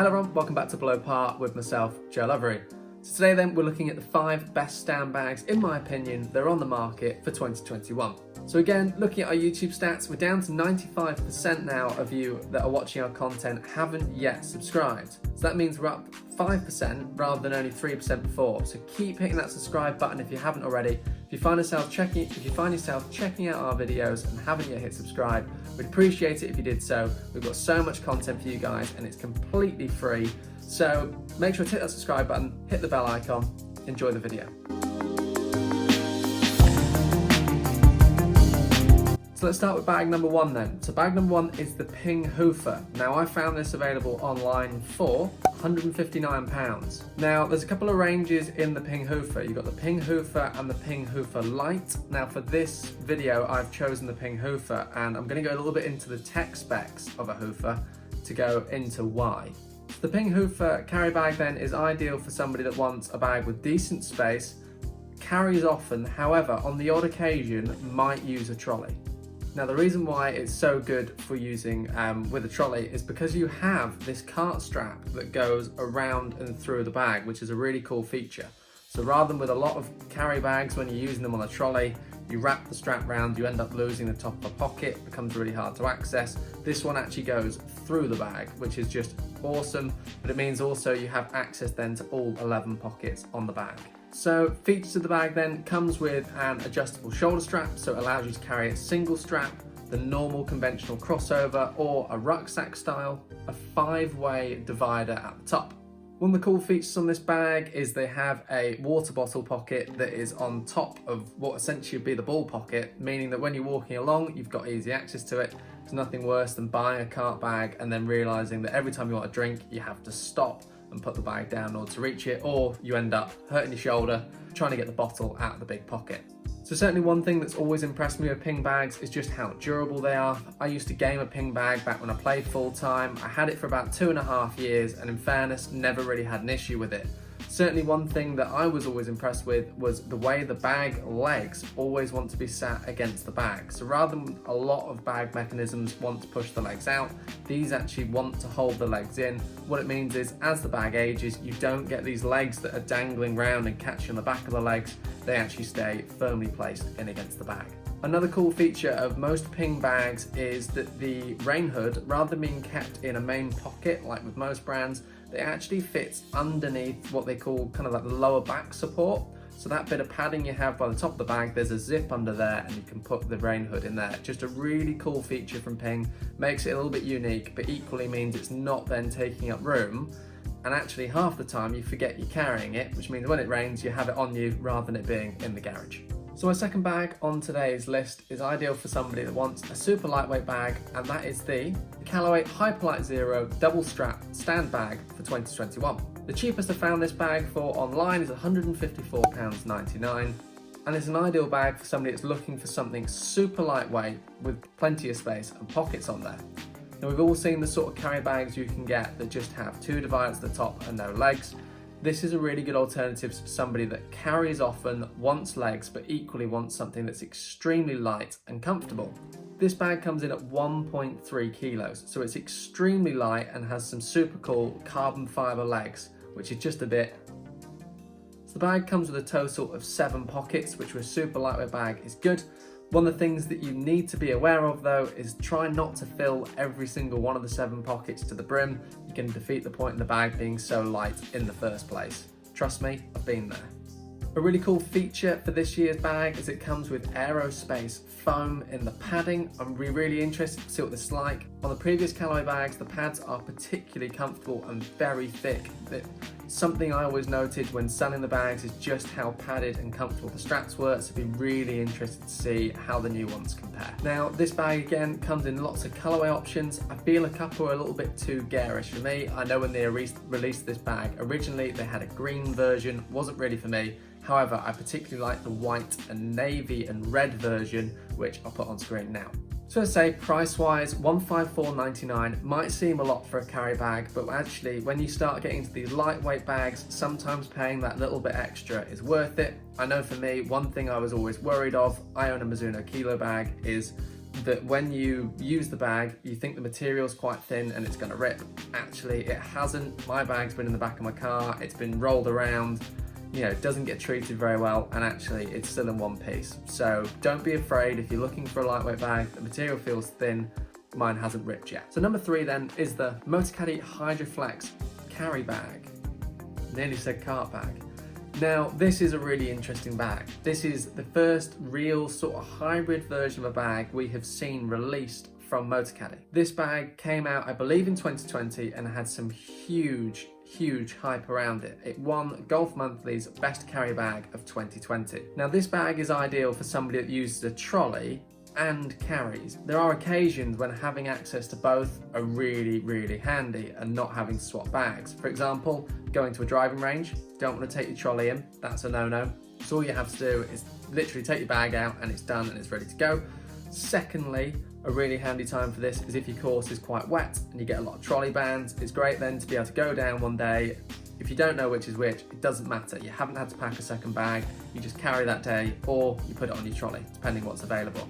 Hello everyone, welcome back to Below Par with myself, Joe Lovery. So today then we're looking at the 5 best stand bags, in my opinion, that are on the market for 2021. So again, looking at our YouTube stats, we're down to 95% now of you that are watching our content haven't yet subscribed. So that means we're up 5% rather than only 3% before. So keep hitting that subscribe button if you haven't already. If you find yourself checking out our videos and haven't yet hit subscribe, we'd appreciate it if you did so. We've got so much content for you guys and it's completely free. So make sure to hit that subscribe button, hit the bell icon, enjoy the video. So let's start with bag number 1 then. So bag number 1 is the Ping Hoofer. Now I found this available online for £159. Now there's a couple of ranges in the Ping Hoofer. You've got the Ping Hoofer and the Ping Hoofer Lite. Now for this video I've chosen the Ping Hoofer and I'm going to go a little bit into the tech specs of a Hoofer to go into why. The Ping Hoofer carry bag then is ideal for somebody that wants a bag with decent space, carries often, however on the odd occasion might use a trolley. Now the reason why it's so good for using with a trolley is because you have this cart strap that goes around and through the bag, which is a really cool feature. So rather than with a lot of carry bags when you're using them on a trolley, you wrap the strap round, you end up losing the top of a pocket, it becomes really hard to access. This one actually goes through the bag, which is just awesome, but it means also you have access then to all 11 pockets on the bag. So features of the bag then comes with an adjustable shoulder strap, so it allows you to carry a single strap, the normal conventional crossover or a rucksack style, a 5-way divider at the top. One of the cool features on this bag is they have a water bottle pocket that is on top of what essentially would be the ball pocket, meaning that when you're walking along, you've got easy access to it. There's nothing worse than buying a cart bag and then realizing that every time you want a drink, you have to stop and put the bag down in order to reach it, or you end up hurting your shoulder trying to get the bottle out of the big pocket. So certainly one thing that's always impressed me with Ping bags is just how durable they are. I used to game a Ping bag back when I played full time. I had it for about 2.5 years and in fairness, never really had an issue with it. Certainly one thing that I was always impressed with was the way the bag legs always want to be sat against the bag. So rather than a lot of bag mechanisms want to push the legs out, these actually want to hold the legs in. What it means is as the bag ages, you don't get these legs that are dangling round and catching the back of the legs. They actually stay firmly placed in against the bag. Another cool feature of most Ping bags is that the rain hood, rather than being kept in a main pocket like with most brands, it actually fits underneath what they call kind of like the lower back support. So that bit of padding you have by the top of the bag, there's a zip under there and you can put the rain hood in there. Just a really cool feature from Ping, makes it a little bit unique, but equally means it's not then taking up room. And actually half the time you forget you're carrying it, which means when it rains, you have it on you rather than it being in the garage. So my second bag on today's list is ideal for somebody that wants a super lightweight bag, and that is the Callaway Hyperlite Zero double strap stand bag for 2021. The cheapest I found this bag for online is £154.99, and it's an ideal bag for somebody that's looking for something super lightweight with plenty of space and pockets on there. Now we've all seen the sort of carry bags you can get that just have 2 dividers at the top and no legs. This is a really good alternative for somebody that carries often, wants legs, but equally wants something that's extremely light and comfortable. This bag comes in at 1.3 kilos, so it's extremely light and has some super cool carbon fiber legs, which is just a bit. So the bag comes with a total of 7 pockets, which for a super lightweight bag is good. One of the things that you need to be aware of though is try not to fill every single one of the 7 pockets to the brim. You can defeat the point in the bag being so light in the first place. Trust me, I've been there. A really cool feature for this year's bag is it comes with aerospace foam in the padding. I'm really interested to see what this is like. On the previous Callaway bags, the pads are particularly comfortable and very thick. Something I always noted when selling the bags is just how padded and comfortable the straps were, so I'd be really interested to see how the new ones compare. Now, this bag again comes in lots of colourway options. I feel a couple are a little bit too garish for me. I know when they released this bag, originally they had a green version, wasn't really for me. However, I particularly like the white and navy and red version, which I'll put on screen now. So let's say price-wise, $154.99 might seem a lot for a carry bag, but actually when you start getting into these lightweight bags, sometimes paying that little bit extra is worth it. I know for me, one thing I was always worried of, I own a Mizuno Kilo bag, is that when you use the bag, you think the material's quite thin and it's going to rip. Actually, it hasn't. My bag's been in the back of my car, it's been rolled around, you know, it doesn't get treated very well, and actually it's still in one piece. So don't be afraid if you're looking for a lightweight bag, the material feels thin, mine hasn't ripped yet. So number 3 then is the Motorcaddy Hydroflex carry bag. Nearly said cart bag. Now, this is a really interesting bag. This is the first real sort of hybrid version of a bag we have seen released from Motorcaddy. This bag came out, I believe, in 2020 and had some huge hype around it. It won Golf Monthly's Best Carry Bag of 2020. Now, this bag is ideal for somebody that uses a trolley and carries. There are occasions when having access to both are really handy and not having to swap bags. For example, going to a driving range, don't want to take your trolley in, that's a no-no. So all you have to do is literally take your bag out and it's done and it's ready to go. Secondly, a really handy time for this is if your course is quite wet and you get a lot of trolley bands. It's great then to be able to go down one day. If you don't know which is which, it doesn't matter. You haven't had to pack a second bag, you just carry that day or you put it on your trolley, depending what's available.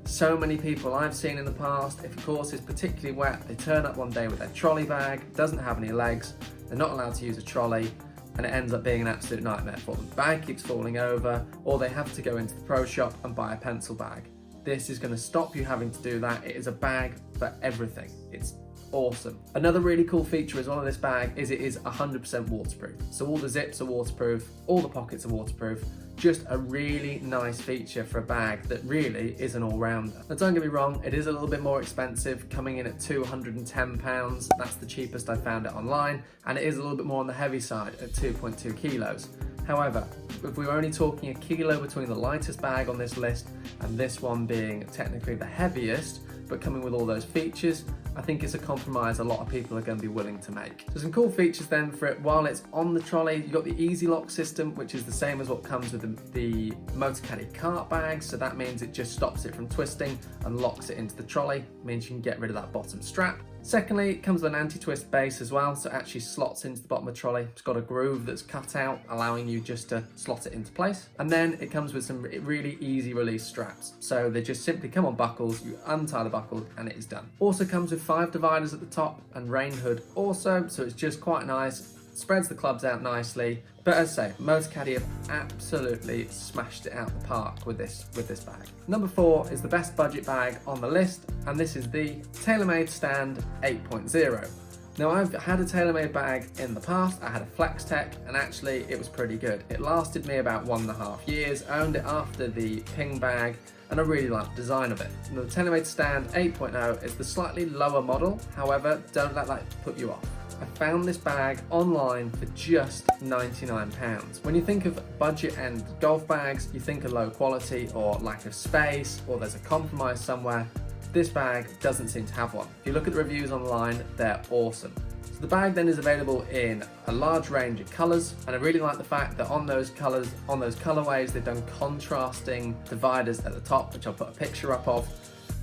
So many people I've seen in the past, if a course is particularly wet, they turn up one day with their trolley bag, doesn't have any legs, they're not allowed to use a trolley, and it ends up being an absolute nightmare for them. The bag keeps falling over, or they have to go into the pro shop and buy a pencil bag. This is going to stop you having to do that. It is a bag for everything. It's awesome. Another really cool feature as well of this bag is it is 100% waterproof. So all the zips are waterproof, all the pockets are waterproof. Just a really nice feature for a bag that really is an all-rounder. Now don't get me wrong, it is a little bit more expensive, coming in at £210. That's the cheapest I found it online, and it is a little bit more on the heavy side at 2.2 kilos. However, if we were only talking a kilo between the lightest bag on this list and this one being technically the heaviest, but coming with all those features, I think it's a compromise a lot of people are going to be willing to make. So some cool features then for it. While it's on the trolley, you've got the easy lock system, which is the same as what comes with the Motorcaddy cart bag. So that means it just stops it from twisting and locks it into the trolley. Means you can get rid of that bottom strap. Secondly, it comes with an anti-twist base as well, so it actually slots into the bottom of the trolley. It's got a groove that's cut out, allowing you just to slot it into place. And then it comes with some really easy release straps. So they just simply come on buckles, you untie the buckle and it is done. Also comes with 5 dividers at the top and rain hood also, so it's just quite nice. Spreads the clubs out nicely. But as I say, Motorcaddy have absolutely smashed it out the park with this bag. Number 4 is the best budget bag on the list, and this is the Taylormade Stand 8.0. Now, I've had a Taylormade bag in the past. I had a Flex Tech, and actually it was pretty good. It lasted me about 1.5 years. I owned it after the Ping bag, and I really like the design of it. Now, the Taylormade Stand 8.0 is the slightly lower model. However, don't let that put you off. I found this bag online for just £99. When you think of budget end golf bags, you think of low quality or lack of space, or there's a compromise somewhere. This bag doesn't seem to have one. If you look at the reviews online, they're awesome. So the bag then is available in a large range of colours, and I really like the fact that on those colours, on those colourways, they've done contrasting dividers at the top, which I'll put a picture up of.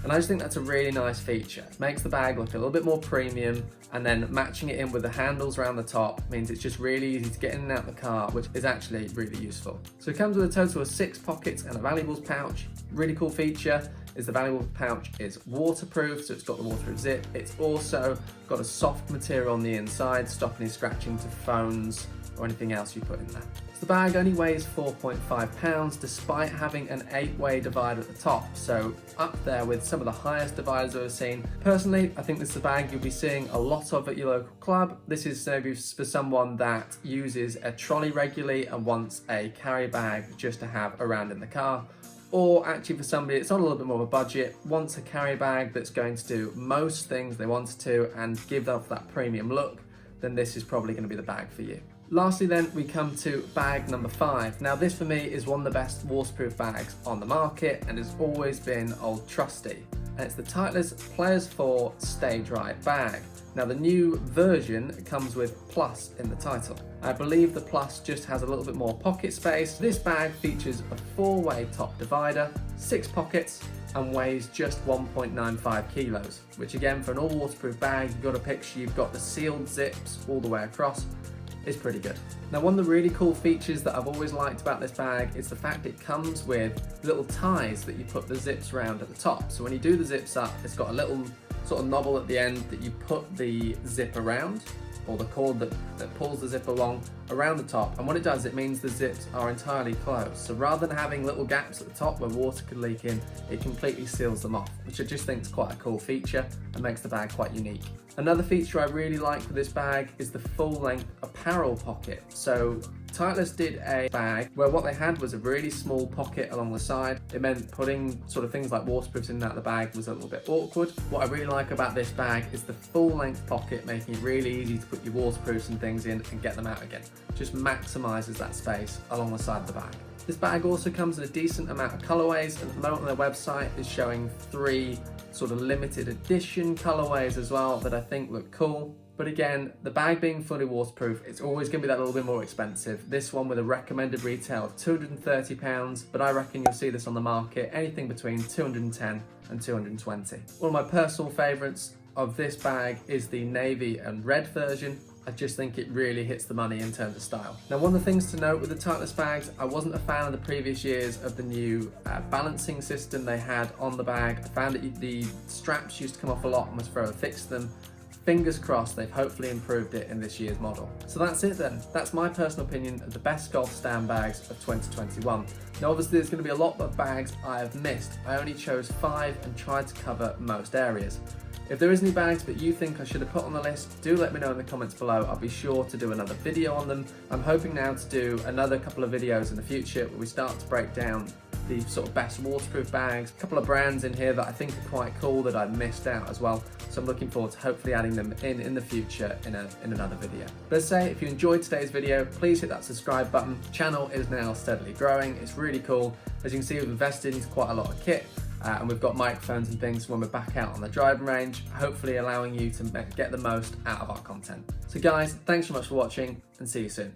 And I just think that's a really nice feature. It makes the bag look a little bit more premium, and then matching it in with the handles around the top means it's just really easy to get in and out of the car, which is actually really useful. So it comes with a total of 6 pockets and a valuables pouch. Really cool feature is the valuables pouch is waterproof, so it's got the waterproof zip. It's also got a soft material on the inside, stopping you scratching to phones or anything else you put in there. So the bag only weighs 4.5 pounds despite having an 8-way divider at the top, so up there with some of the highest dividers I've ever seen. Personally, I think this is a bag you'll be seeing a lot of at your local club. This is maybe for someone that uses a trolley regularly and wants a carry bag just to have around in the car. Or actually for somebody that's on a little bit more of a budget, wants a carry bag that's going to do most things they want it to and give off that premium look, then this is probably going to be the bag for you. Lastly then, we come to bag number 5. Now this for me is one of the best waterproof bags on the market and has always been old trusty. And it's the Titleist Players 4 Stay Dry bag. Now the new version comes with Plus in the title. I believe the Plus just has a little bit more pocket space. This bag features a 4-way top divider, 6 pockets, and weighs just 1.95 kilos, which again for an all waterproof bag, you've got a picture, you've got the sealed zips all the way across. is pretty good. Now, one of the really cool features that I've always liked about this bag is the fact it comes with little ties that you put the zips around at the top. So when you do the zips up, it's got a little sort of knobble at the end that you put the zip around, or the cord that pulls the zip along around the top. And what it does, it means the zips are entirely closed. So rather than having little gaps at the top where water could leak in, it completely seals them off, which I just think is quite a cool feature and makes the bag quite unique. Another feature I really like for this bag is the full-length apparel pocket. So Titleist did a bag where what they had was a really small pocket along the side. It meant putting sort of things like waterproofs in and out of the bag was a little bit awkward. What I really like about this bag is the full-length pocket, making it really easy to put your waterproofs and things in and get them out again. Just maximizes that space along the side of the bag. This bag also comes in a decent amount of colorways, and at the moment on their website is showing 3 sort of limited edition colorways as well that I think look cool. But again, the bag being fully waterproof, it's always going to be that little bit more expensive. This one with a recommended retail of £230, but I reckon you'll see this on the market anything between £210 and £220. One of my personal favourites of this bag is the navy and red version. I just think it really hits the money in terms of style. Now, one of the things to note with the Titleist bags, I wasn't a fan of the previous years of the new balancing system they had on the bag. I found that the straps used to come off a lot and was forever fix them. Fingers crossed they've hopefully improved it in this year's model. So that's it then. That's my personal opinion of the best golf stand bags of 2021. Now obviously there's going to be a lot of bags I have missed. I only chose 5 and tried to cover most areas. If there is any bags that you think I should have put on the list, do let me know in the comments below. I'll be sure to do another video on them. I'm hoping now to do another couple of videos in the future where we start to break down the sort of best waterproof bags. A couple of brands in here that I think are quite cool that I've missed out as well. So I'm looking forward to hopefully adding them in the future in another video. But as I say, if you enjoyed today's video, please hit that subscribe button. The channel is now steadily growing. It's really cool. As you can see, we've invested into quite a lot of kit. And we've got microphones and things when we're back out on the driving range, hopefully allowing you to get the most out of our content. So guys, thanks so much for watching and see you soon.